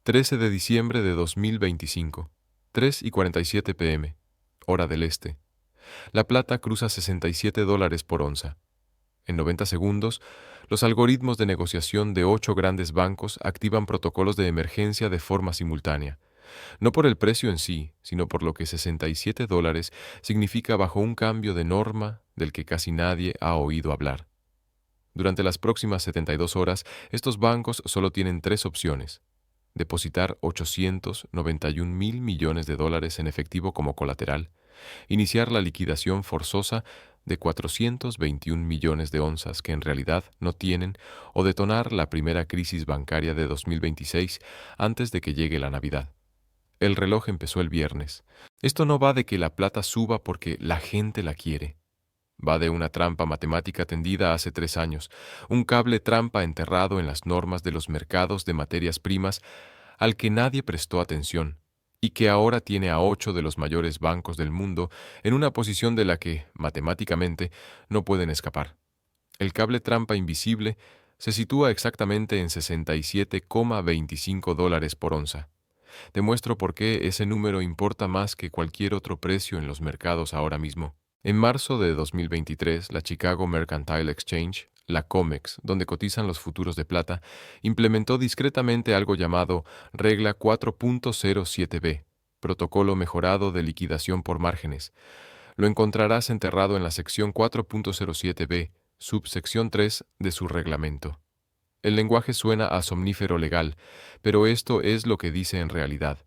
13 de diciembre de 2025, 3:47 p.m., hora del este. La plata cruza $67 por onza. En 90 segundos, los algoritmos de negociación de 8 grandes bancos activan protocolos de emergencia de forma simultánea, no por el precio en sí, sino por lo que $67 significa bajo un cambio de norma del que casi nadie ha oído hablar. Durante las próximas 72 horas, estos bancos solo tienen tres opciones: depositar 891 mil millones de dólares en efectivo como colateral, iniciar la liquidación forzosa de 421 millones de onzas que en realidad no tienen, o detonar la primera crisis bancaria de 2026 antes de que llegue la Navidad. El reloj empezó el viernes. Esto no va de que la plata suba porque la gente la quiere. Va de una trampa matemática tendida hace 3 años, un cable trampa enterrado en las normas de los mercados de materias primas al que nadie prestó atención, y que ahora tiene a 8 de los mayores bancos del mundo en una posición de la que, matemáticamente, no pueden escapar. El cable trampa invisible se sitúa exactamente en $67,25 por onza. Demuestro por qué ese número importa más que cualquier otro precio en los mercados ahora mismo. En marzo de 2023, la Chicago Mercantile Exchange, la COMEX, donde cotizan los futuros de plata, implementó discretamente algo llamado Regla 4.07b, Protocolo Mejorado de Liquidación por Márgenes. Lo encontrarás enterrado en la sección 4.07b, subsección 3 de su reglamento. El lenguaje suena a somnífero legal, pero esto es lo que dice en realidad.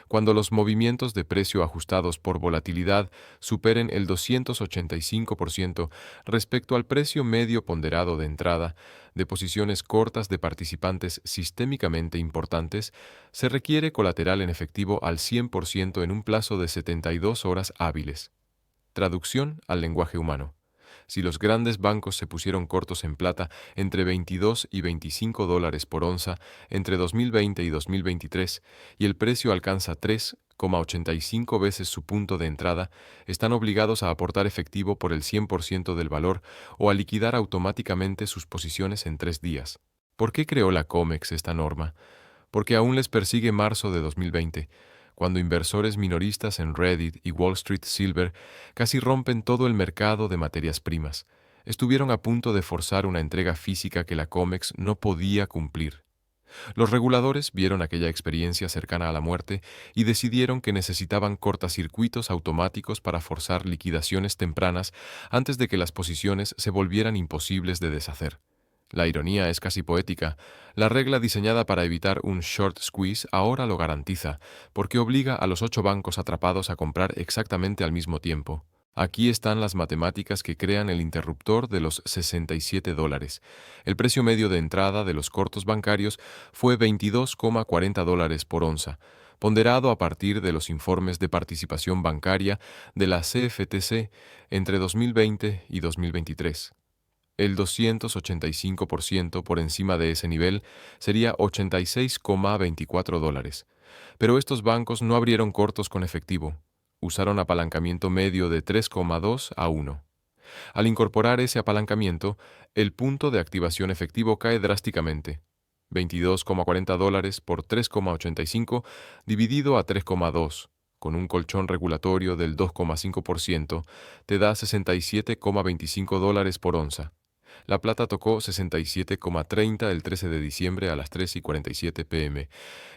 Cuando los movimientos de precio ajustados por volatilidad superen el 285% respecto al precio medio ponderado de entrada de posiciones cortas de participantes sistémicamente importantes, se requiere colateral en efectivo al 100% en un plazo de 72 horas hábiles. Traducción al lenguaje humano. Si los grandes bancos se pusieron cortos en plata entre 22 y $25 por onza entre 2020 y 2023 y el precio alcanza 3,85 veces su punto de entrada, están obligados a aportar efectivo por el 100% del valor o a liquidar automáticamente sus posiciones en 3 días. ¿Por qué creó la COMEX esta norma? Porque aún les persigue marzo de 2020, cuando inversores minoristas en Reddit y Wall Street Silver casi rompen todo el mercado de materias primas. Estuvieron a punto de forzar una entrega física que la COMEX no podía cumplir. Los reguladores vieron aquella experiencia cercana a la muerte y decidieron que necesitaban cortacircuitos automáticos para forzar liquidaciones tempranas antes de que las posiciones se volvieran imposibles de deshacer. La ironía es casi poética. La regla diseñada para evitar un short squeeze ahora lo garantiza, porque obliga a los 8 bancos atrapados a comprar exactamente al mismo tiempo. Aquí están las matemáticas que crean el interruptor de los $67. El precio medio de entrada de los cortos bancarios fue $22,40 por onza, ponderado a partir de los informes de participación bancaria de la CFTC entre 2020 y 2023. El 285% por encima de ese nivel sería $86,24. Pero estos bancos no abrieron cortos con efectivo. Usaron apalancamiento medio de 3,2 a 1. Al incorporar ese apalancamiento, el punto de activación efectivo cae drásticamente. $22,40 por 3,85 dividido a 3,2, con un colchón regulatorio del 2,5%, te da $67,25 por onza. La plata tocó 67,30 el 13 de diciembre a las 3:47 p.m.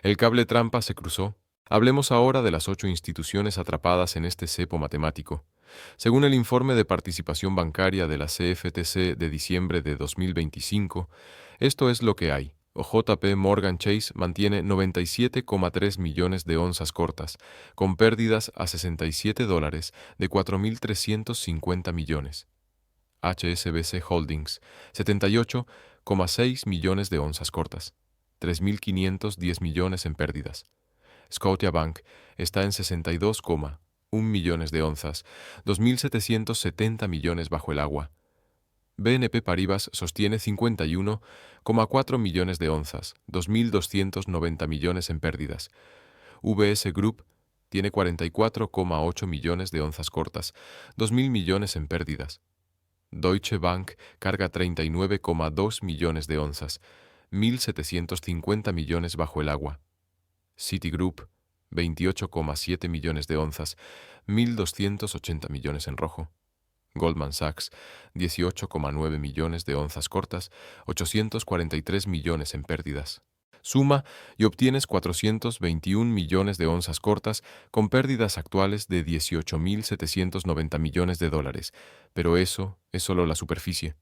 El cable trampa se cruzó. Hablemos ahora de las 8 instituciones atrapadas en este cepo matemático. Según el informe de participación bancaria de la CFTC de diciembre de 2025, esto es lo que hay. JP Morgan Chase mantiene 97,3 millones de onzas cortas, con pérdidas a $67 de 4.350 millones. HSBC Holdings, 78,6 millones de onzas cortas, 3.510 millones en pérdidas. Scotiabank está en 62,1 millones de onzas, 2.770 millones bajo el agua. BNP Paribas sostiene 51,4 millones de onzas, 2.290 millones en pérdidas. VS Group tiene 44,8 millones de onzas cortas, 2.000 millones en pérdidas. Deutsche Bank carga 39,2 millones de onzas, 1.750 millones bajo el agua. Citigroup, 28,7 millones de onzas, 1.280 millones en rojo. Goldman Sachs, 18,9 millones de onzas cortas, 843 millones en pérdidas. Suma y obtienes 421 millones de onzas cortas con pérdidas actuales de 18.790 millones de dólares, pero eso es solo la superficie.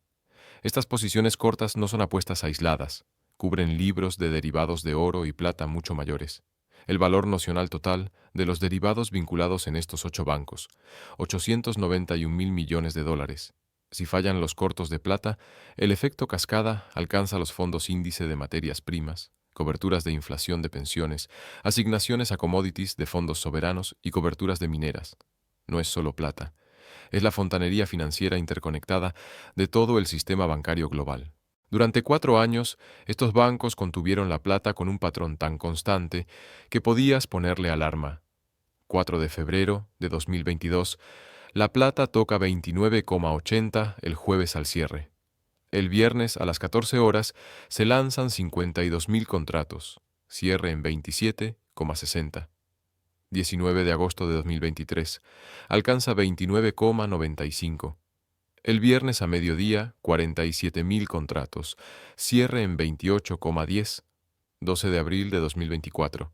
Estas posiciones cortas no son apuestas aisladas, cubren libros de derivados de oro y plata mucho mayores. El valor nocional total de los derivados vinculados en estos 8 bancos, 891 mil millones de dólares. Si fallan los cortos de plata, el efecto cascada alcanza los fondos índice de materias primas, coberturas de inflación de pensiones, asignaciones a commodities de fondos soberanos y coberturas de mineras. No es solo plata, es la fontanería financiera interconectada de todo el sistema bancario global. Durante 4 años, estos bancos contuvieron la plata con un patrón tan constante que podías ponerle alarma. 4 de febrero de 2022, la plata toca 29,80 el jueves al cierre. El viernes a las 14 horas se lanzan 52.000 contratos, cierre en 27,60. 19 de agosto de 2023, alcanza 29,95. El viernes a mediodía, 47.000 contratos, cierre en 28,10. 12 de abril de 2024,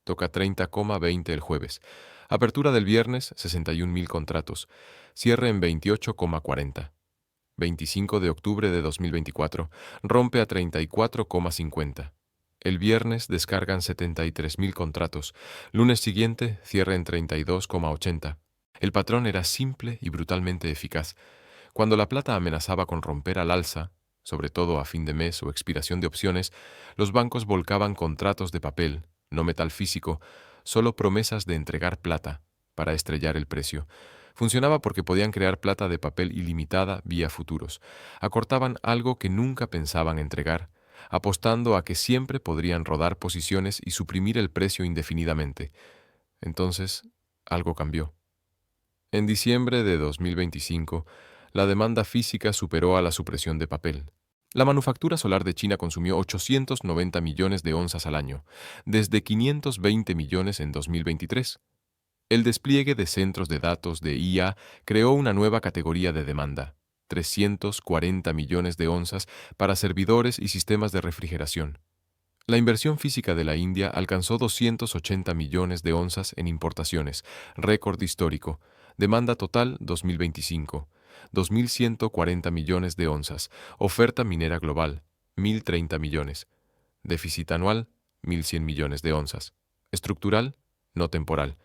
toca 30,20 el jueves. Apertura del viernes, 61.000 contratos, cierre en 28,40. 25 de octubre de 2024, rompe a 34,50. El viernes descargan 73.000 contratos. Lunes siguiente, cierre en 32,80. El patrón era simple y brutalmente eficaz. Cuando la plata amenazaba con romper al alza, sobre todo a fin de mes o expiración de opciones, los bancos volcaban contratos de papel, no metal físico, solo promesas de entregar plata para estrellar el precio. Funcionaba porque podían crear plata de papel ilimitada vía futuros. Acortaban algo que nunca pensaban entregar, apostando a que siempre podrían rodar posiciones y suprimir el precio indefinidamente. Entonces, algo cambió. En diciembre de 2025, la demanda física superó a la supresión de papel. La manufactura solar de China consumió 890 millones de onzas al año, desde 520 millones en 2023. El despliegue de centros de datos de IA creó una nueva categoría de demanda, 340 millones de onzas para servidores y sistemas de refrigeración. La inversión física de la India alcanzó 280 millones de onzas en importaciones, récord histórico. Demanda total 2025, 2.140 millones de onzas. Oferta minera global, 1.030 millones. Déficit anual, 1.100 millones de onzas. Estructural, no temporal.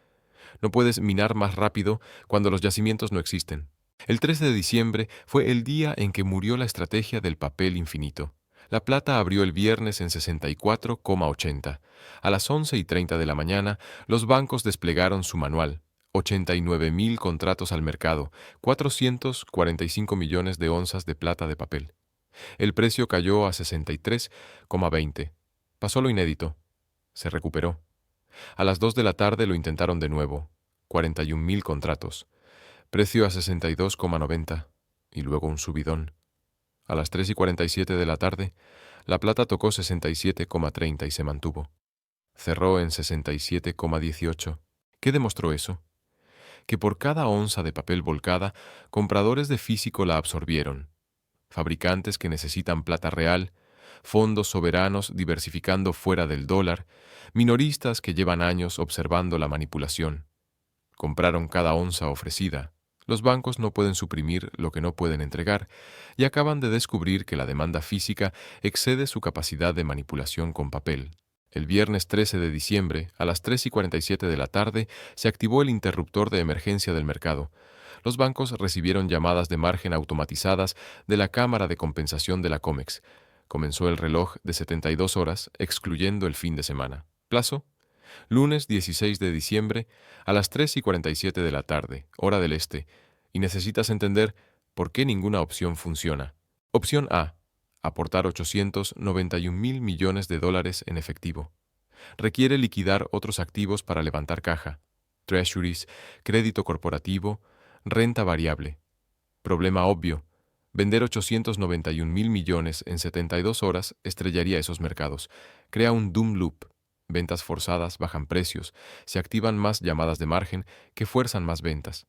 No puedes minar más rápido cuando los yacimientos no existen. El 13 de diciembre fue el día en que murió la estrategia del papel infinito. La plata abrió el viernes en 64,80. A las 11:30 de la mañana, los bancos desplegaron su manual. 89.000 contratos al mercado, 445 millones de onzas de plata de papel. El precio cayó a 63,20. Pasó lo inédito. Se recuperó. A las 2 de la tarde lo intentaron de nuevo. 41.000 contratos. Precio a 62,90. Y luego un subidón. A las 3:47 de la tarde, la plata tocó 67,30 y se mantuvo. Cerró en 67,18. ¿Qué demostró eso? Que por cada onza de papel volcada, compradores de físico la absorbieron. Fabricantes que necesitan plata real, fondos soberanos diversificando fuera del dólar, minoristas que llevan años observando la manipulación. Compraron cada onza ofrecida. Los bancos no pueden suprimir lo que no pueden entregar y acaban de descubrir que la demanda física excede su capacidad de manipulación con papel. El viernes 13 de diciembre, a las 3:47 de la tarde, se activó el interruptor de emergencia del mercado. Los bancos recibieron llamadas de margen automatizadas de la Cámara de Compensación de la COMEX. Comenzó el reloj de 72 horas, excluyendo el fin de semana. Plazo: lunes 16 de diciembre a las 3:47 de la tarde, hora del este, y necesitas entender por qué ninguna opción funciona. Opción A: aportar 891.000 millones de dólares en efectivo. Requiere liquidar otros activos para levantar caja, treasuries, crédito corporativo, renta variable. Problema obvio: vender 891.000 millones en 72 horas estrellaría esos mercados. Crea un doom loop. Ventas forzadas bajan precios, se activan más llamadas de margen que fuerzan más ventas.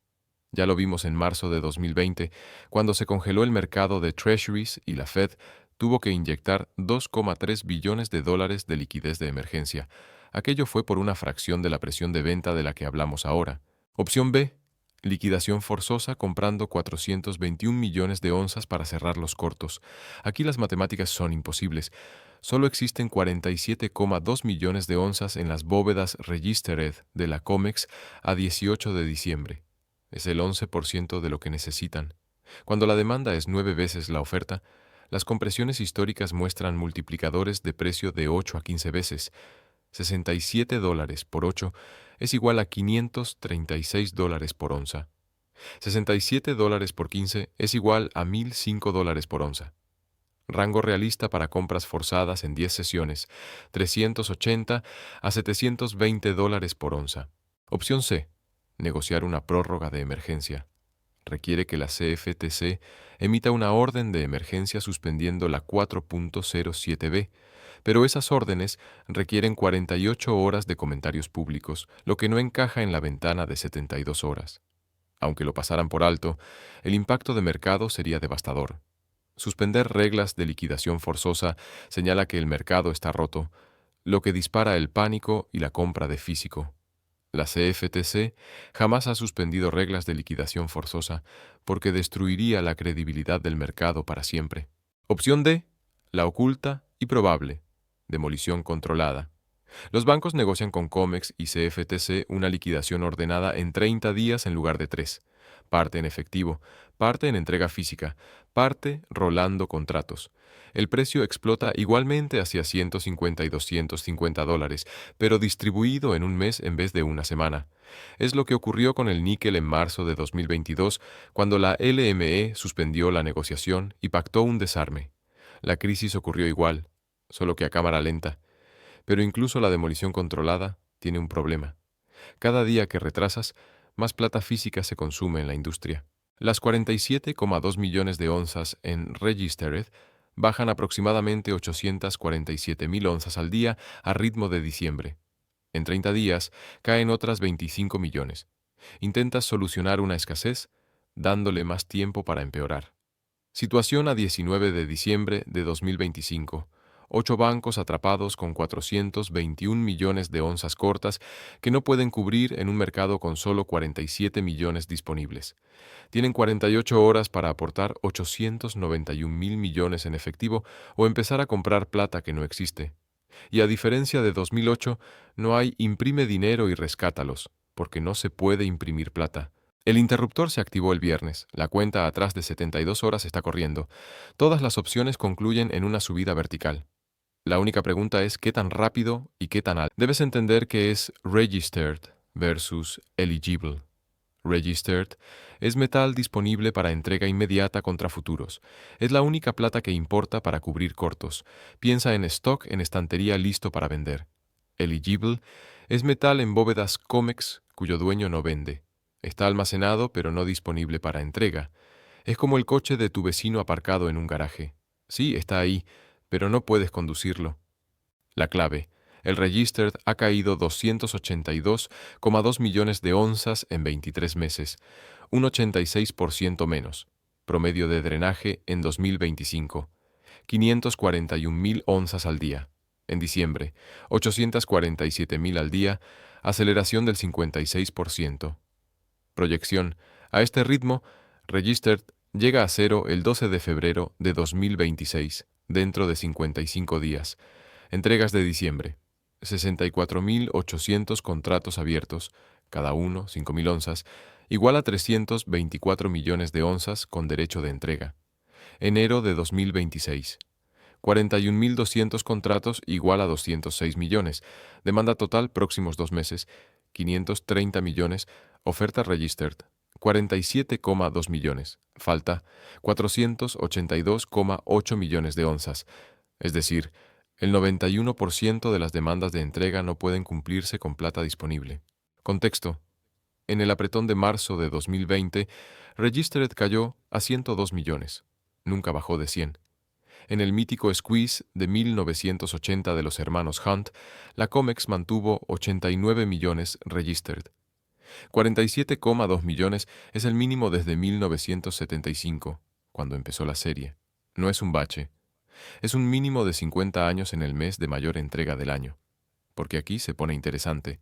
Ya lo vimos en marzo de 2020, cuando se congeló el mercado de treasuries y la Fed tuvo que inyectar 2,3 billones de dólares de liquidez de emergencia. Aquello fue por una fracción de la presión de venta de la que hablamos ahora. Opción B. Liquidación forzosa comprando 421 millones de onzas para cerrar los cortos. Aquí las matemáticas son imposibles. Solo existen 47,2 millones de onzas en las bóvedas Registered de la COMEX a 18 de diciembre. Es el 11% de lo que necesitan. Cuando la demanda es 9 veces la oferta, las compresiones históricas muestran multiplicadores de precio de 8 a 15 veces. $67 por 8 es igual a $536 por onza. $67 por 15 es igual a $1,005 por onza. Rango realista para compras forzadas en 10 sesiones, 380 a $720 por onza. Opción C. Negociar una prórroga de emergencia. Requiere que la CFTC emita una orden de emergencia suspendiendo la 4.07b, pero esas órdenes requieren 48 horas de comentarios públicos, lo que no encaja en la ventana de 72 horas. Aunque lo pasaran por alto, el impacto de mercado sería devastador. Suspender reglas de liquidación forzosa señala que el mercado está roto, lo que dispara el pánico y la compra de físico. La CFTC jamás ha suspendido reglas de liquidación forzosa porque destruiría la credibilidad del mercado para siempre. Opción D. La oculta y probable. Demolición controlada. Los bancos negocian con COMEX y CFTC una liquidación ordenada en 30 días en lugar de 3. Parte en efectivo, parte en entrega física, parte rolando contratos. El precio explota igualmente hacia 150 y $250, pero distribuido en un mes en vez de una semana. Es lo que ocurrió con el níquel en marzo de 2022, cuando la LME suspendió la negociación y pactó un desarme. La crisis ocurrió igual, solo que a cámara lenta. Pero incluso la demolición controlada tiene un problema. Cada día que retrasas, más plata física se consume en la industria. Las 47,2 millones de onzas en Registered bajan aproximadamente 847,000 onzas al día a ritmo de diciembre. En 30 días caen otras 25 millones. Intentas solucionar una escasez dándole más tiempo para empeorar. Situación a 19 de diciembre de 2025. 8 bancos atrapados con 421 millones de onzas cortas que no pueden cubrir en un mercado con solo 47 millones disponibles. Tienen 48 horas para aportar 891,000 millones en efectivo o empezar a comprar plata que no existe. Y a diferencia de 2008, no hay imprime dinero y rescátalos, porque no se puede imprimir plata. El interruptor se activó el viernes. La cuenta atrás de 72 horas está corriendo. Todas las opciones concluyen en una subida vertical. La única pregunta es qué tan rápido y qué tan alto. Debes entender que es registered versus eligible. Registered es metal disponible para entrega inmediata contra futuros. Es la única plata que importa para cubrir cortos. Piensa en stock en estantería listo para vender. Eligible es metal en bóvedas COMEX cuyo dueño no vende. Está almacenado pero no disponible para entrega. Es como el coche de tu vecino aparcado en un garaje. Sí, está ahí, pero no puedes conducirlo. La clave. El Registered ha caído 282,2 millones de onzas en 23 meses, un 86% menos. Promedio de drenaje en 2025. 541,000 onzas al día. En diciembre, 847,000 al día, aceleración del 56%. Proyección. A este ritmo, Registered llega a cero el 12 de febrero de 2026, dentro de 55 días. Entregas de diciembre. 64,800 contratos abiertos, cada uno 5,000 onzas, igual a 324 millones de onzas con derecho de entrega. Enero de 2026. 41,200 contratos igual a 206 millones. Demanda total próximos 2 meses. 530 millones. Oferta registered. 47,2 millones. Falta 482,8 millones de onzas. Es decir, el 91% de las demandas de entrega no pueden cumplirse con plata disponible. Contexto. En el apretón de marzo de 2020, Registered cayó a 102 millones. Nunca bajó de 100. En el mítico squeeze de 1980 de los hermanos Hunt, la COMEX mantuvo 89 millones registered. 47,2 millones es el mínimo desde 1975, cuando empezó la serie. No es un bache, es un mínimo de 50 años en el mes de mayor entrega del año. Porque aquí se pone interesante.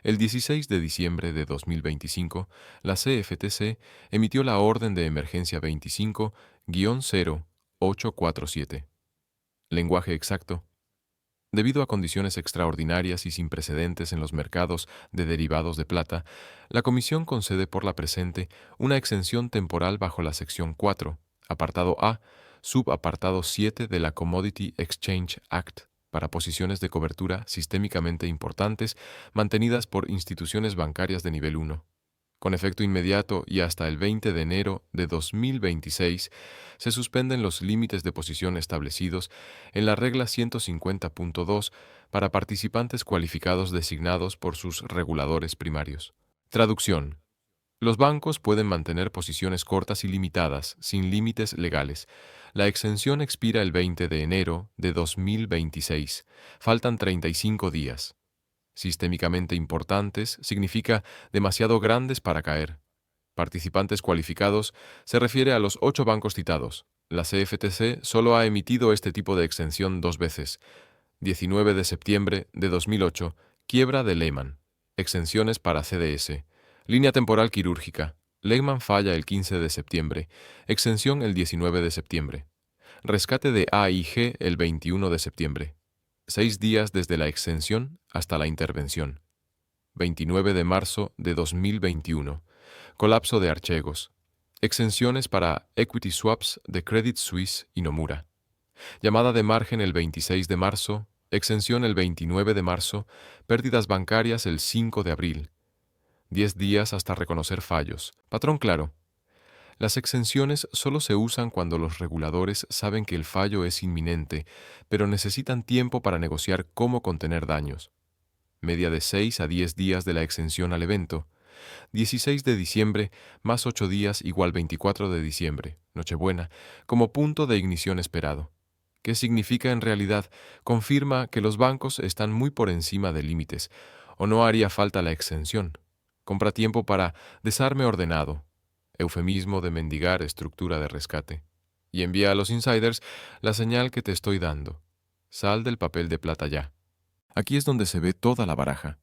El 16 de diciembre de 2025, la CFTC emitió la Orden de Emergencia 25-0847. Lenguaje exacto. Debido a condiciones extraordinarias y sin precedentes en los mercados de derivados de plata, la Comisión concede por la presente una exención temporal bajo la sección 4, apartado A, subapartado 7 de la Commodity Exchange Act, para posiciones de cobertura sistémicamente importantes mantenidas por instituciones bancarias de nivel 1. Con efecto inmediato y hasta el 20 de enero de 2026, se suspenden los límites de posición establecidos en la regla 150.2 para participantes cualificados designados por sus reguladores primarios. Traducción. Los bancos pueden mantener posiciones cortas y limitadas, sin límites legales. La exención expira el 20 de enero de 2026. Faltan 35 días. Sistémicamente importantes significa demasiado grandes para caer. Participantes cualificados se refiere a los 8 bancos citados. La CFTC solo ha emitido este tipo de exención 2 veces. 19 de septiembre de 2008, quiebra de Lehman. Exenciones para CDS. Línea temporal quirúrgica. Lehman falla el 15 de septiembre. Exención el 19 de septiembre. Rescate de AIG el 21 de septiembre. 6 días desde la exención hasta la intervención. 29 de marzo de 2021. Colapso de Archegos. Exenciones para equity swaps de Credit Suisse y Nomura. Llamada de margen el 26 de marzo. Exención el 29 de marzo. Pérdidas bancarias el 5 de abril. 10 días hasta reconocer fallos. Patrón claro. Las exenciones solo se usan cuando los reguladores saben que el fallo es inminente, pero necesitan tiempo para negociar cómo contener daños. Media de 6 a 10 días de la exención al evento. 16 de diciembre más 8 días igual 24 de diciembre, Nochebuena, como punto de ignición esperado. ¿Qué significa en realidad? Confirma que los bancos están muy por encima de límites, o no haría falta la exención. Compra tiempo para desarme ordenado, eufemismo de mendigar estructura de rescate, y envía a los insiders la señal que te estoy dando. Sal del papel de plata ya. Aquí es donde se ve toda la baraja.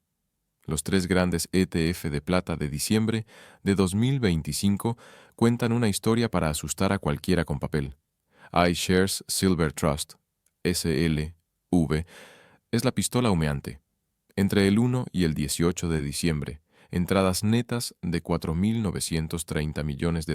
Los 3 grandes ETF de plata de diciembre de 2025 cuentan una historia para asustar a cualquiera con papel. iShares Silver Trust, SLV, es la pistola humeante. Entre el 1 y el 18 de diciembre, entradas netas de $4.930 millones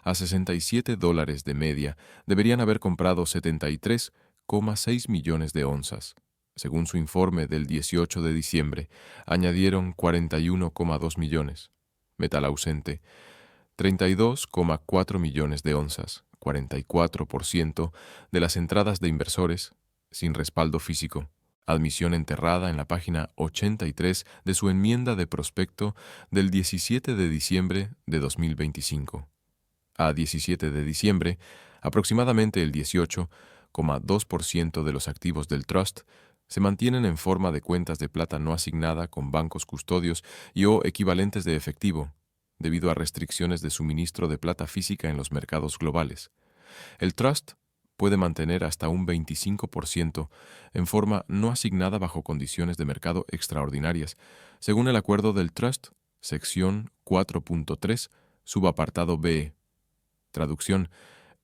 a $67 de media deberían haber comprado 73,6 millones de onzas. Según su informe del 18 de diciembre, añadieron 41,2 millones. Metal ausente, 32,4 millones de onzas, 44% de las entradas de inversores, sin respaldo físico. Admisión enterrada en la página 83 de su enmienda de prospecto del 17 de diciembre de 2025. A 17 de diciembre, aproximadamente el 18,2% de los activos del trust se mantienen en forma de cuentas de plata no asignada con bancos custodios y o equivalentes de efectivo, debido a restricciones de suministro de plata física en los mercados globales. El trust puede mantener hasta un 25% en forma no asignada bajo condiciones de mercado extraordinarias, según el acuerdo del Trust, sección 4.3, subapartado B. Traducción: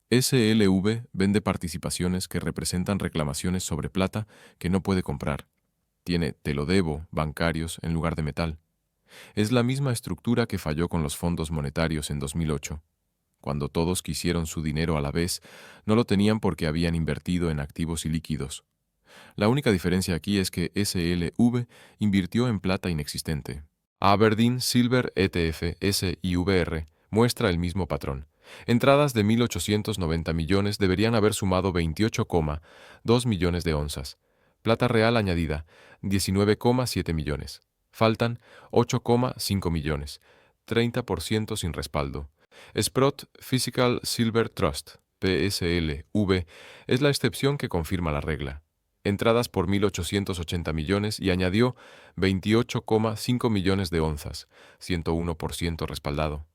SLV vende participaciones que representan reclamaciones sobre plata que no puede comprar. Tiene te lo debo bancarios en lugar de metal. Es la misma estructura que falló con los fondos monetarios en 2008. Cuando todos quisieron su dinero a la vez, no lo tenían porque habían invertido en activos ilíquidos. La única diferencia aquí es que SLV invirtió en plata inexistente. Aberdeen Silver ETF SIVR muestra el mismo patrón. Entradas de 1.890 millones deberían haber sumado 28,2 millones de onzas. Plata real añadida, 19,7 millones. Faltan 8,5 millones, 30% sin respaldo. Sprott Physical Silver Trust, PSLV, es la excepción que confirma la regla. Entradas por 1.880 millones y añadió 28,5 millones de onzas, 101% respaldado.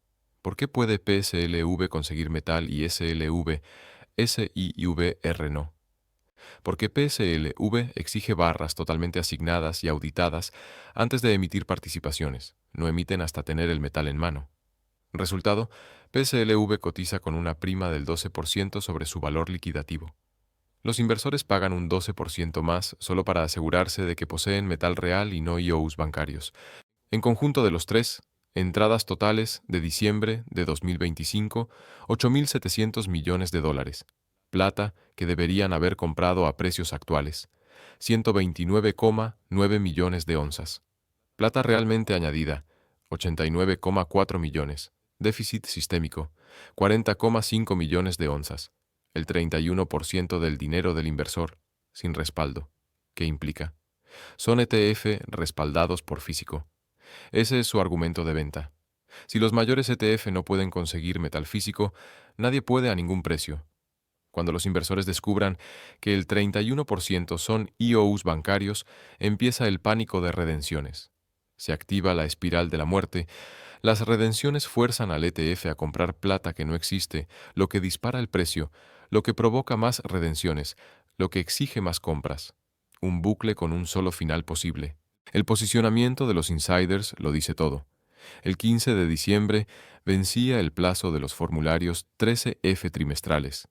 ¿Por qué puede PSLV conseguir metal y SLV, SIVR no? Porque PSLV exige barras totalmente asignadas y auditadas antes de emitir participaciones. No emiten hasta tener el metal en mano. Resultado, PSLV cotiza con una prima del 12% sobre su valor liquidativo. Los inversores pagan un 12% más solo para asegurarse de que poseen metal real y no IOUs bancarios. En conjunto de los tres, entradas totales de diciembre de 2025, 8.700 millones de dólares. Plata que deberían haber comprado a precios actuales, 129,9 millones de onzas. Plata realmente añadida, 89,4 millones. Déficit sistémico, 40,5 millones de onzas. El 31% del dinero del inversor, sin respaldo. ¿Qué implica? Son ETF respaldados por físico. Ese es su argumento de venta. Si los mayores ETF no pueden conseguir metal físico, nadie puede a ningún precio. Cuando los inversores descubran que el 31% son IOUs bancarios, empieza el pánico de redenciones. Se activa la espiral de la muerte. Las redenciones fuerzan al ETF a comprar plata que no existe, lo que dispara el precio, lo que provoca más redenciones, lo que exige más compras. Un bucle con un solo final posible. El posicionamiento de los insiders lo dice todo. El 15 de diciembre vencía el plazo de los formularios 13F trimestrales.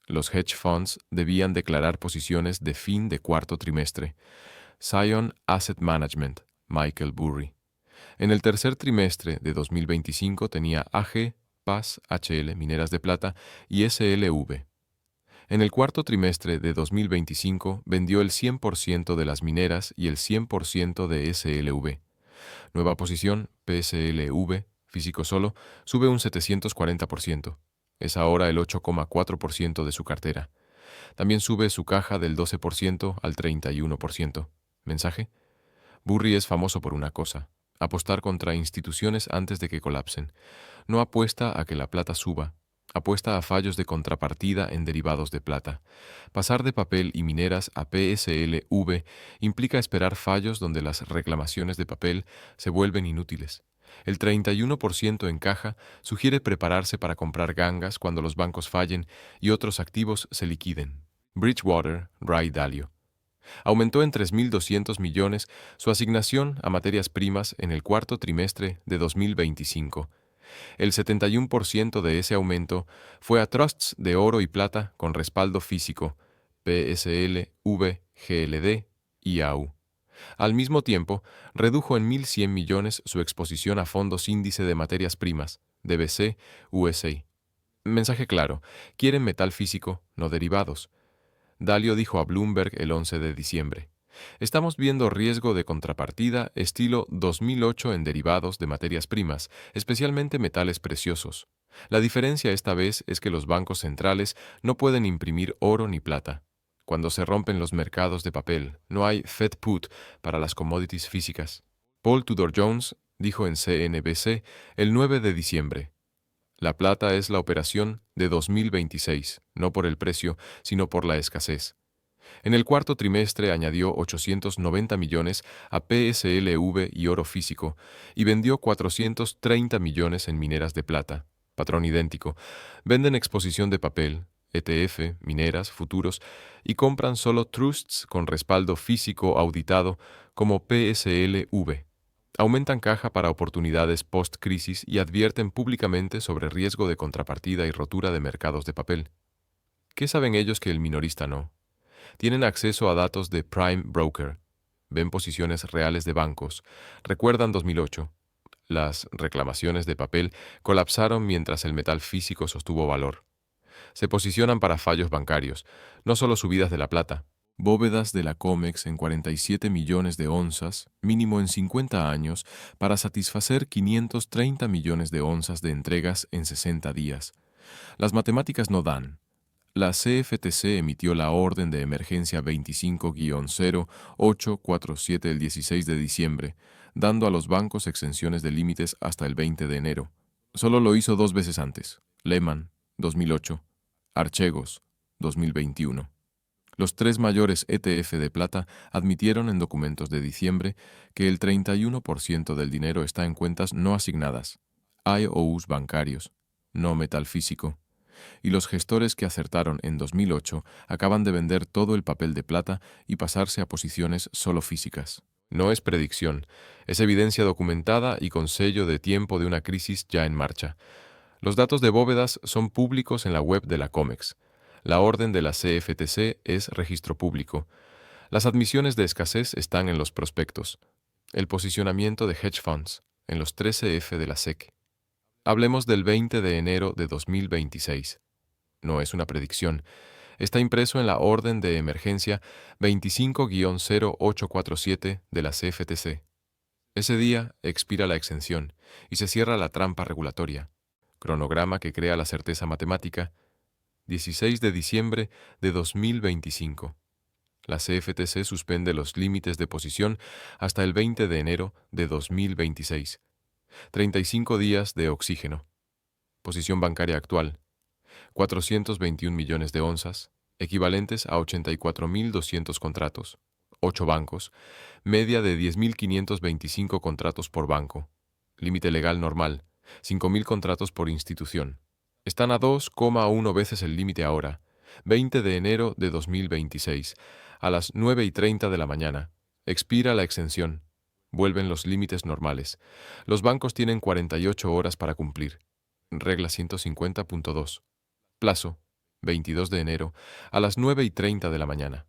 Los hedge funds debían declarar posiciones de fin de cuarto trimestre. Zion Asset Management, Michael Burry. En el tercer trimestre de 2025 tenía AG, PAS, HL, Mineras de Plata y SLV. En el cuarto trimestre de 2025 vendió el 100% de las mineras y el 100% de SLV. Nueva posición, PSLV, físico solo, sube un 740%. Es ahora el 8,4% de su cartera. También sube su caja del 12% al 31%. ¿Mensaje? Burry es famoso por una cosa: apostar contra instituciones antes de que colapsen. No apuesta a que la plata suba, apuesta a fallos de contrapartida en derivados de plata. Pasar de papel y mineras a PSLV implica esperar fallos donde las reclamaciones de papel se vuelven inútiles. El 31% en caja sugiere prepararse para comprar gangas cuando los bancos fallen y otros activos se liquiden. Bridgewater, Ray Dalio. Aumentó en 3.200 millones su asignación a materias primas en el cuarto trimestre de 2025. El 71% de ese aumento fue a trusts de oro y plata con respaldo físico, PSL, V, GLD y AU. Al mismo tiempo, redujo en 1.100 millones su exposición a fondos índice de materias primas, DBC, USA. Mensaje claro: quieren metal físico, no derivados. Dalio dijo a Bloomberg el 11 de diciembre: estamos viendo riesgo de contrapartida estilo 2008 en derivados de materias primas, especialmente metales preciosos. La diferencia esta vez es que los bancos centrales no pueden imprimir oro ni plata. Cuando se rompen los mercados de papel, no hay Fed Put para las commodities físicas. Paul Tudor Jones dijo en CNBC el 9 de diciembre: la plata es la operación de 2026, no por el precio, sino por la escasez. En el cuarto trimestre añadió 890 millones a PSLV y oro físico y vendió 430 millones en mineras de plata. Patrón idéntico. Venden exposición de papel, ETF, mineras, futuros y compran solo trusts con respaldo físico auditado como PSLV. Aumentan caja para oportunidades post-crisis y advierten públicamente sobre riesgo de contrapartida y rotura de mercados de papel. ¿Qué saben ellos que el minorista no? Tienen acceso a datos de Prime Broker. Ven posiciones reales de bancos. Recuerdan 2008. Las reclamaciones de papel colapsaron mientras el metal físico sostuvo valor. Se posicionan para fallos bancarios, no solo subidas de la plata. Bóvedas de la COMEX en 47 millones de onzas, mínimo en 50 años, para satisfacer 530 millones de onzas de entregas en 60 días. Las matemáticas no dan. La CFTC emitió la orden de emergencia 25-0847 el 16 de diciembre, dando a los bancos exenciones de límites hasta el 20 de enero. Solo lo hizo 2 veces antes. Lehman, 2008. Archegos, 2021. Los tres mayores ETF de plata admitieron en documentos de diciembre que el 31% del dinero está en cuentas no asignadas, IOUs bancarios, no metal físico, y los gestores que acertaron en 2008 acaban de vender todo el papel de plata y pasarse a posiciones solo físicas. No es predicción, es evidencia documentada y con sello de tiempo de una crisis ya en marcha. Los datos de bóvedas son públicos en la web de la COMEX. La orden de la CFTC es registro público. Las admisiones de escasez están en los prospectos. El posicionamiento de hedge funds en los 13F de la SEC. Hablemos del 20 de enero de 2026. No es una predicción. Está impreso en la orden de emergencia 25-0847 de la CFTC. Ese día expira la exención y se cierra la trampa regulatoria. Cronograma que crea la certeza matemática. 16 de diciembre de 2025. La CFTC suspende los límites de posición hasta el 20 de enero de 2026. 35 días de oxígeno. Posición bancaria actual. 421 millones de onzas, equivalentes a 84.200 contratos. 8 bancos. Media de 10.525 contratos por banco. Límite legal normal. 5.000 contratos por institución. Están a 2,1 veces el límite ahora. 20 de enero de 2026, a las 9:30 de la mañana. Expira la exención. Vuelven los límites normales. Los bancos tienen 48 horas para cumplir. Regla 150.2. Plazo, 22 de enero, a las 9:30 de la mañana.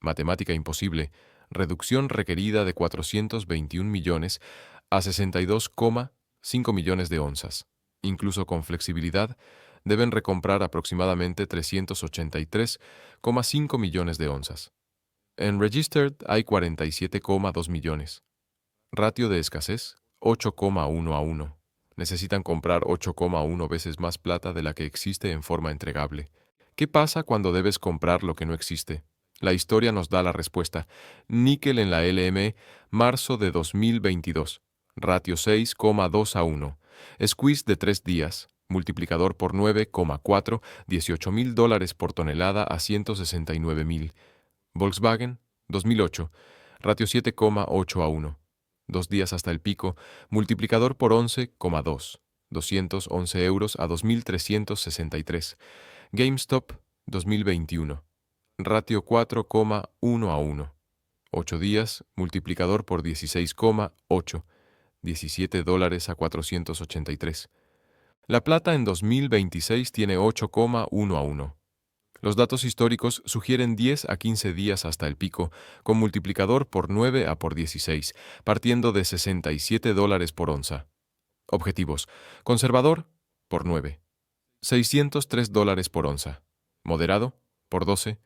Matemática imposible. Reducción requerida de 421 millones a 62,5 millones de onzas. Incluso con flexibilidad, deben recomprar aproximadamente 383,5 millones de onzas. En Registered hay 47,2 millones. Ratio de escasez, 8,1 a 1. Necesitan comprar 8,1 veces más plata de la que existe en forma entregable. ¿Qué pasa cuando debes comprar lo que no existe? La historia nos da la respuesta. Níquel en la LME, marzo de 2022. Ratio 6,2 a 1. Squeeze de 3 días. Multiplicador por 9,4, $18.000 por tonelada a 169.000. Volkswagen, 2008. Ratio 7,8 a 1. 2 días hasta el pico. Multiplicador por 11,2. 211 euros a 2.363. GameStop, 2021. Ratio 4,1 a 1. 8 días, multiplicador por 16,8. $17 a 483. La plata en 2026 tiene 8,1 a 1. Los datos históricos sugieren 10 a 15 días hasta el pico, con multiplicador por 9 a por 16, partiendo de $67 por onza. Objetivos. Conservador, por 9. $603 por onza. Moderado, por 12.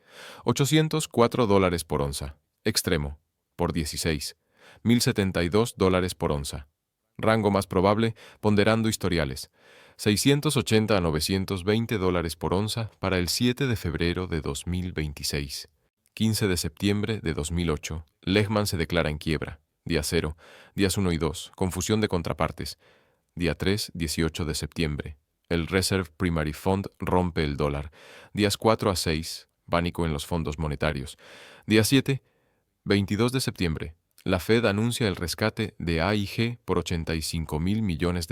$804 por onza. Extremo, por 16. $1.072 por onza. Rango más probable, ponderando historiales. 680 a $920 por onza para el 7 de febrero de 2026. 15 de septiembre de 2008. Lehman se declara en quiebra. Día 0. Días 1 y 2. Confusión de contrapartes. Día 3, 18 de septiembre. El Reserve Primary Fund rompe el dólar. Días 4 a 6. Pánico en los fondos monetarios. Día 7, 22 de septiembre. La Fed anuncia el rescate de AIG por $85.000 millones.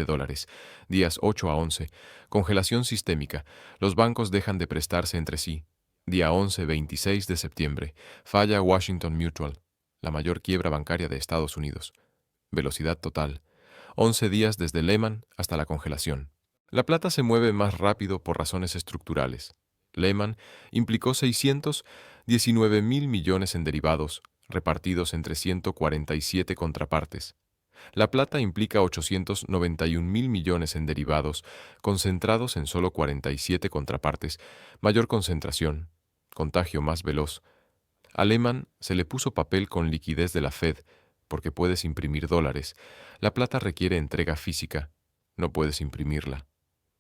Días 8 a 11. Congelación sistémica. Los bancos dejan de prestarse entre sí. Día 11, 26 de septiembre. Falla Washington Mutual, la mayor quiebra bancaria de Estados Unidos. Velocidad total. 11 días desde Lehman hasta la congelación. La plata se mueve más rápido por razones estructurales. Lehman implicó 619.000 millones en derivados, repartidos entre 147 contrapartes. La plata implica 891.000 millones en derivados, concentrados en solo 47 contrapartes, mayor concentración, contagio más veloz. A Lehman se le puso papel con liquidez de la Fed, porque puedes imprimir dólares. La plata requiere entrega física, no puedes imprimirla.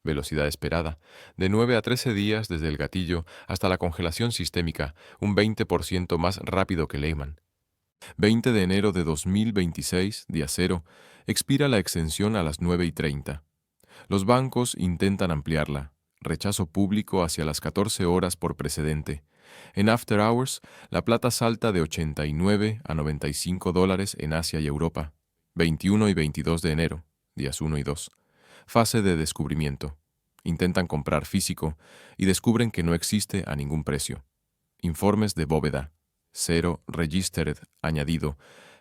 Velocidad esperada, de 9 a 13 días desde el gatillo hasta la congelación sistémica, un 20% más rápido que Lehman. 20 de enero de 2026, día 0, expira la exención a las 9:30. Los bancos intentan ampliarla. rechazo público hacia las 14 horas por precedente. En After Hours, la plata salta de 89 a $95 en Asia y Europa. 21 y 22 de enero, días 1 y 2. Fase de descubrimiento. Intentan comprar físico y descubren que no existe a ningún precio. Informes de bóveda. Cero registered añadido,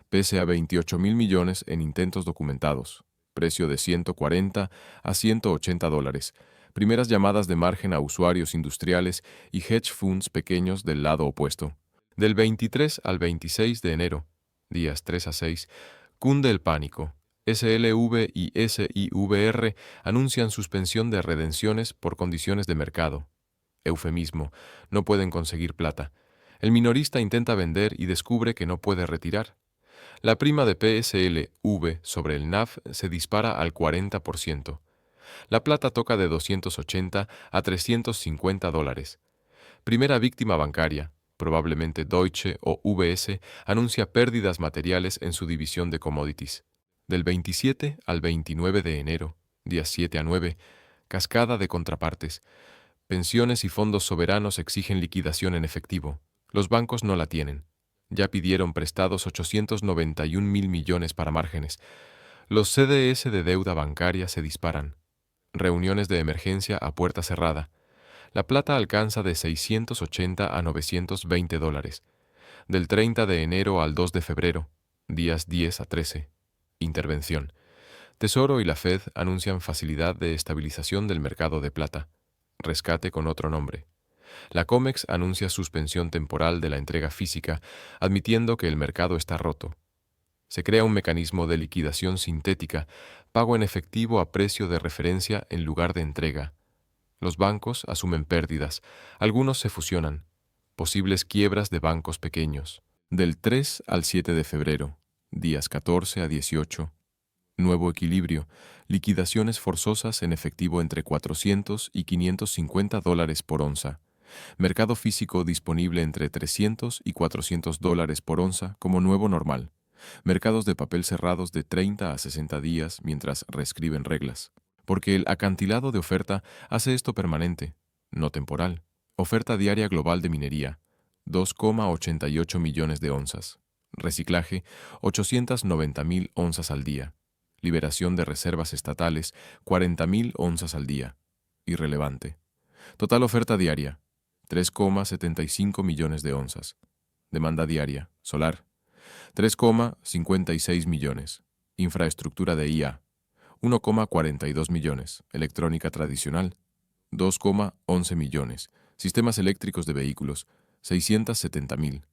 pese a 28.000 millones en intentos documentados. Precio de 140 a $180. Primeras llamadas de margen a usuarios industriales y hedge funds pequeños del lado opuesto. Del 23 al 26 de enero, días 3 a 6, cunde el pánico. SLV y SIVR anuncian suspensión de redenciones por condiciones de mercado. Eufemismo, no pueden conseguir plata. El minorista intenta vender y descubre que no puede retirar. La prima de PSLV sobre el NAV se dispara al 40%. La plata toca de 280 a $350. Primera víctima bancaria, probablemente Deutsche o UBS, anuncia pérdidas materiales en su división de commodities. Del 27 al 29 de enero, días 7 a 9, cascada de contrapartes. Pensiones y fondos soberanos exigen liquidación en efectivo. Los bancos no la tienen. Ya pidieron prestados 891.000 millones para márgenes. Los CDS de deuda bancaria se disparan. Reuniones de emergencia a puerta cerrada. La plata alcanza de 680 a $920. Del 30 de enero al 2 de febrero, días 10 a 13. Intervención. Tesoro y la Fed anuncian facilidad de estabilización del mercado de plata. Rescate con otro nombre. La COMEX anuncia suspensión temporal de la entrega física, admitiendo que el mercado está roto. Se crea un mecanismo de liquidación sintética, pago en efectivo a precio de referencia en lugar de entrega. Los bancos asumen pérdidas, algunos se fusionan. Posibles quiebras de bancos pequeños. Del 3 al 7 de febrero, días 14 a 18. Nuevo equilibrio, liquidaciones forzosas en efectivo entre 400 y $550 por onza. Mercado físico disponible entre 300 y $400 por onza como nuevo normal. Mercados de papel cerrados de 30 a 60 días mientras reescriben reglas. Porque el acantilado de oferta hace esto permanente, no temporal. Oferta diaria global de minería, 2,88 millones de onzas. Reciclaje, 890.000 onzas al día. Liberación de reservas estatales, 40.000 onzas al día. Irrelevante. Total oferta diaria, 3,75 millones de onzas. Demanda diaria, solar, 3,56 millones. Infraestructura de IA, 1,42 millones. Electrónica tradicional, 2,11 millones. Sistemas eléctricos de vehículos, 670.000.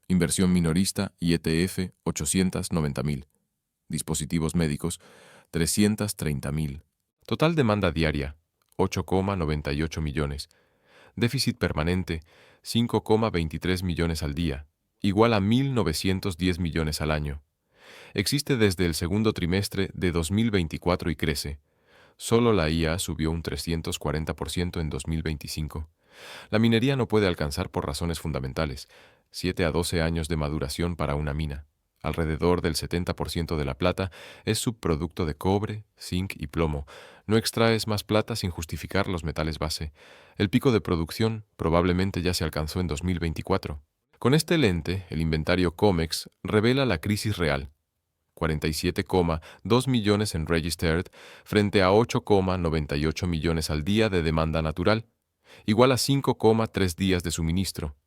Inversión minorista y ETF, 890.000. Dispositivos médicos, 330.000. Total demanda diaria, 8,98 millones. Déficit permanente, 5,23 millones al día, igual a 1.910 millones al año. Existe desde el segundo trimestre de 2024 y crece. Solo la IA subió un 340% en 2025. La minería no puede alcanzar por razones fundamentales, 7 a 12 años de maduración para una mina. Alrededor del 70% de la plata es subproducto de cobre, zinc y plomo. No extraes más plata sin justificar los metales base. El pico de producción probablemente ya se alcanzó en 2024. Con este lente, el inventario COMEX revela la crisis real. 47,2 millones en registered frente a 8,98 millones al día de demanda natural, igual a 5,3 días de suministro.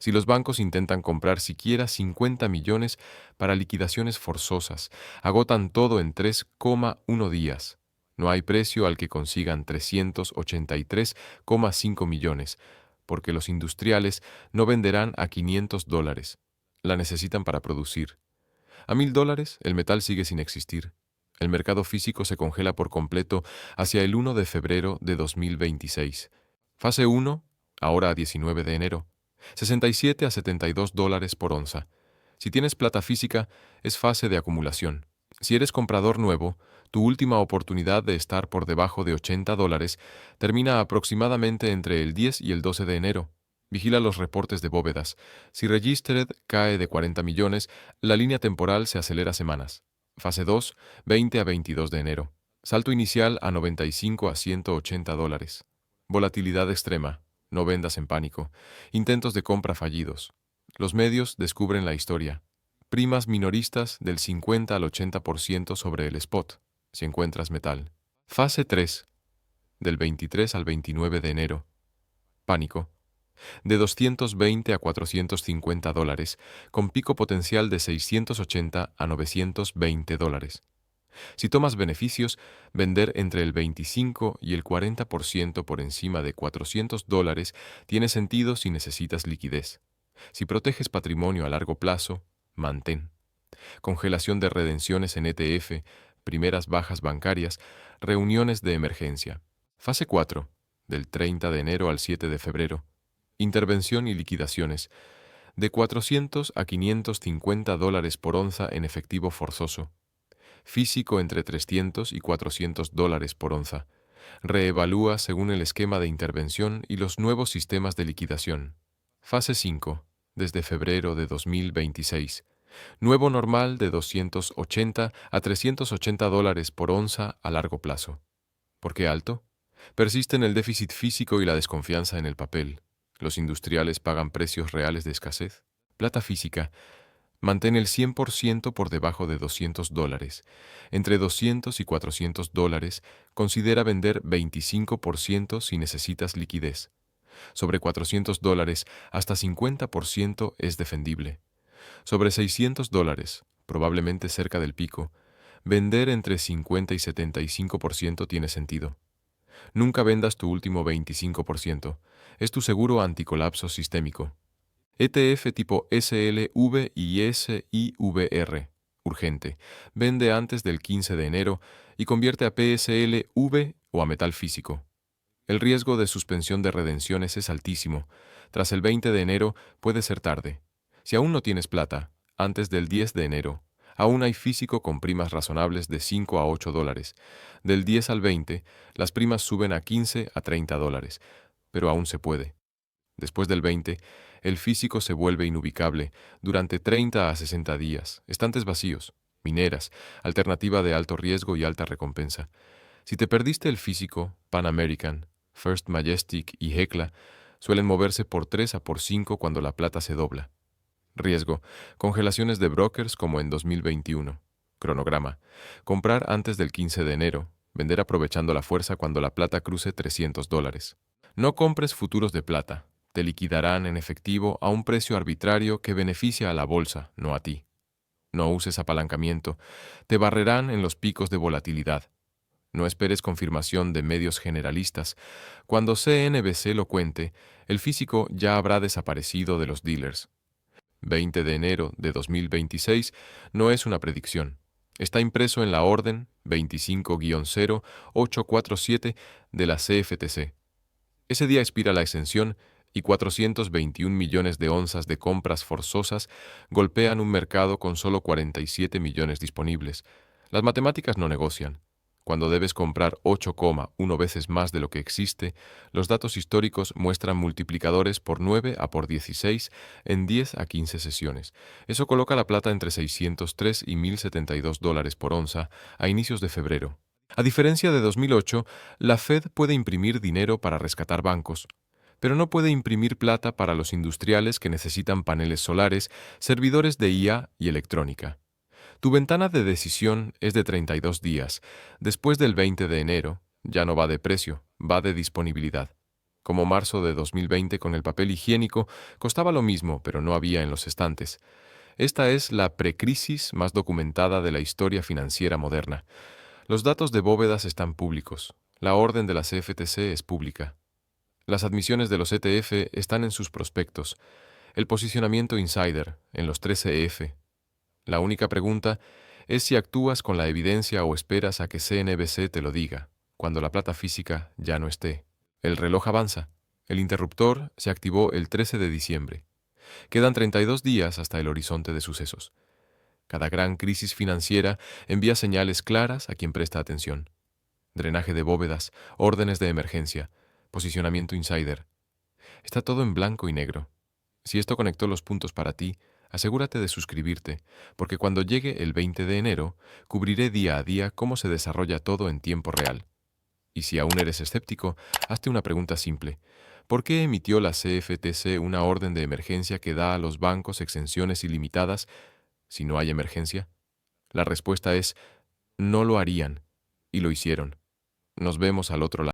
Si los bancos intentan comprar siquiera 50 millones para liquidaciones forzosas, agotan todo en 3,1 días. No hay precio al que consigan 383,5 millones, porque los industriales no venderán a $500. La necesitan para producir. A $1.000 el metal sigue sin existir. El mercado físico se congela por completo hacia el 1 de febrero de 2026. Fase 1, ahora a 19 de enero. 67 a $72 por onza. Si tienes plata física, es fase de acumulación. Si eres comprador nuevo, tu última oportunidad de estar por debajo de $80 termina aproximadamente entre el 10 y el 12 de enero. Vigila los reportes de bóvedas. Si Registered cae de 40 millones, la línea temporal se acelera semanas. Fase 2, 20 a 22 de enero. Salto inicial a 95 a $180. Volatilidad extrema. No vendas en pánico. Intentos de compra fallidos. Los medios descubren la historia. Primas minoristas del 50 al 80% sobre el spot, si encuentras metal. Fase 3, del 23 al 29 de enero. Pánico. De 220 a 450 dólares, con pico potencial de 680 a 920 dólares. Si tomas beneficios, vender entre el 25 y el 40% por encima de 400 dólares tiene sentido si necesitas liquidez. Si proteges patrimonio a largo plazo, mantén. Congelación de redenciones en ETF, primeras bajas bancarias, reuniones de emergencia. Fase 4, del 30 de enero al 7 de febrero. Intervención y liquidaciones. De 400 a 550 dólares por onza en efectivo forzoso. Físico entre 300 y 400 dólares por onza. Reevalúa según el esquema de intervención y los nuevos sistemas de liquidación. Fase 5, desde febrero de 2026. Nuevo normal de 280 a 380 dólares por onza a largo plazo. ¿Por qué alto? Persisten el déficit físico y la desconfianza en el papel. Los industriales pagan precios reales de escasez. Plata física. Mantén el 100% por debajo de 200 dólares. Entre 200 y 400 dólares, considera vender 25% si necesitas liquidez. Sobre 400 dólares, hasta 50% es defendible. Sobre 600 dólares, probablemente cerca del pico, vender entre 50 y 75% tiene sentido. Nunca vendas tu último 25%. Es tu seguro anticolapso sistémico. ETF tipo SLV y SIVR. Urgente. Vende antes del 15 de enero y convierte a PSLV o a metal físico. El riesgo de suspensión de redenciones es altísimo. Tras el 20 de enero puede ser tarde. Si aún no tienes plata, antes del 10 de enero, aún hay físico con primas razonables de 5 a 8 dólares. Del 10 al 20, las primas suben a 15 a 30 dólares, pero aún se puede. Después del 20, el físico se vuelve inubicable durante 30 a 60 días, estantes vacíos, mineras, alternativa de alto riesgo y alta recompensa. Si te perdiste el físico, Pan American, First Majestic y Hecla suelen moverse por 3 a por 5 cuando la plata se dobla. Riesgo, congelaciones de brokers como en 2021. Cronograma, comprar antes del 15 de enero, vender aprovechando la fuerza cuando la plata cruce 300 dólares. No compres futuros de plata. Te liquidarán en efectivo a un precio arbitrario que beneficia a la bolsa, no a ti. No uses apalancamiento. Te barrerán en los picos de volatilidad. No esperes confirmación de medios generalistas. Cuando CNBC lo cuente, el físico ya habrá desaparecido de los dealers. 20 de enero de 2026 no es una predicción. Está impreso en la orden 25-0847 de la CFTC. Ese día expira la exención y 421 millones de onzas de compras forzosas golpean un mercado con solo 47 millones disponibles. Las matemáticas no negocian. Cuando debes comprar 8,1 veces más de lo que existe, los datos históricos muestran multiplicadores por 9 a por 16 en 10 a 15 sesiones. Eso coloca la plata entre 603 y 1.072 dólares por onza a inicios de febrero. A diferencia de 2008, la Fed puede imprimir dinero para rescatar bancos, pero no puede imprimir plata para los industriales que necesitan paneles solares, servidores de IA y electrónica. Tu ventana de decisión es de 32 días. Después del 20 de enero, ya no va de precio, va de disponibilidad. Como marzo de 2020 con el papel higiénico, costaba lo mismo, pero no había en los estantes. Esta es la precrisis más documentada de la historia financiera moderna. Los datos de bóvedas están públicos. La orden de la CFTC es pública. Las admisiones de los ETF están en sus prospectos. El posicionamiento insider en los 13F. La única pregunta es si actúas con la evidencia o esperas a que CNBC te lo diga, cuando la plata física ya no esté. El reloj avanza. El interruptor se activó el 13 de diciembre. Quedan 32 días hasta el horizonte de sucesos. Cada gran crisis financiera envía señales claras a quien presta atención. Drenaje de bóvedas, órdenes de emergencia, posicionamiento insider. Está todo en blanco y negro. Si esto conectó los puntos para ti, asegúrate de suscribirte, porque cuando llegue el 20 de enero, cubriré día a día cómo se desarrolla todo en tiempo real. Y si aún eres escéptico, hazte una pregunta simple. ¿Por qué emitió la CFTC una orden de emergencia que da a los bancos exenciones ilimitadas si no hay emergencia? La respuesta es, no lo harían, y lo hicieron. Nos vemos al otro lado.